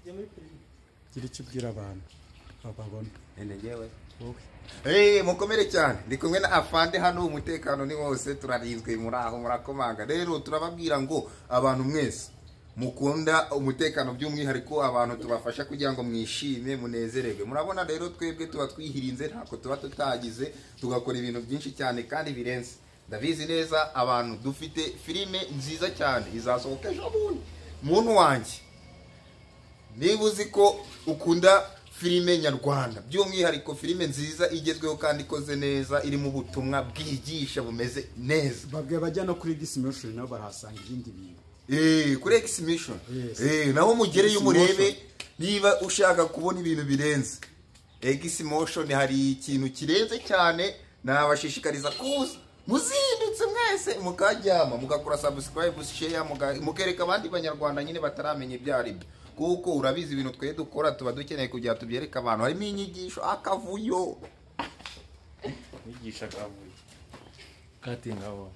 gira icyo ubwira abantu bababona. Ngewe wowe mukomere cyane ndi kumwe na afande hano, umutekano ni wose, turarinzwe muri aho murakomanga. Rero turababwira ngo abantu mwese mukunda umutekano, by'umwihariko abantu tubafasha kugira ngo mwishime munezererwe. Murabona rero twebwe tuba twihirinze, ntako tuba tutagize, tugakora ibintu byinshi cyane kandi birenze. Ndabizi neza abantu dufite filime nziza cyane izasohoka ejo bundi. Muntu wanjye, niba uzi ko ukunda filime nyarwanda, by'umwihariko filime nziza igezweho kandi ikoze neza, iri mu butumwa bwigisha bumeze neza, babwiye bajya no kuri X-Motion nabo barahasanga ibindi bintu. Kuri X-Motion naho mugereyo murebe niba ushaka kubona ibintu birenze. X-Motion hari ikintu kirenze cyane, nabashishikariza kuza muzindutse mwese mukajyama mugakora subscribe, share, mukereka abandi banyarwanda nyine bataramenya ibyo ari byo, kuko urabizi ibintu twe dukora tuba dukeneye kugira tubyereka abantu. Harimo inyigisho, akavuyo, inyigisha akavuyo katinga wo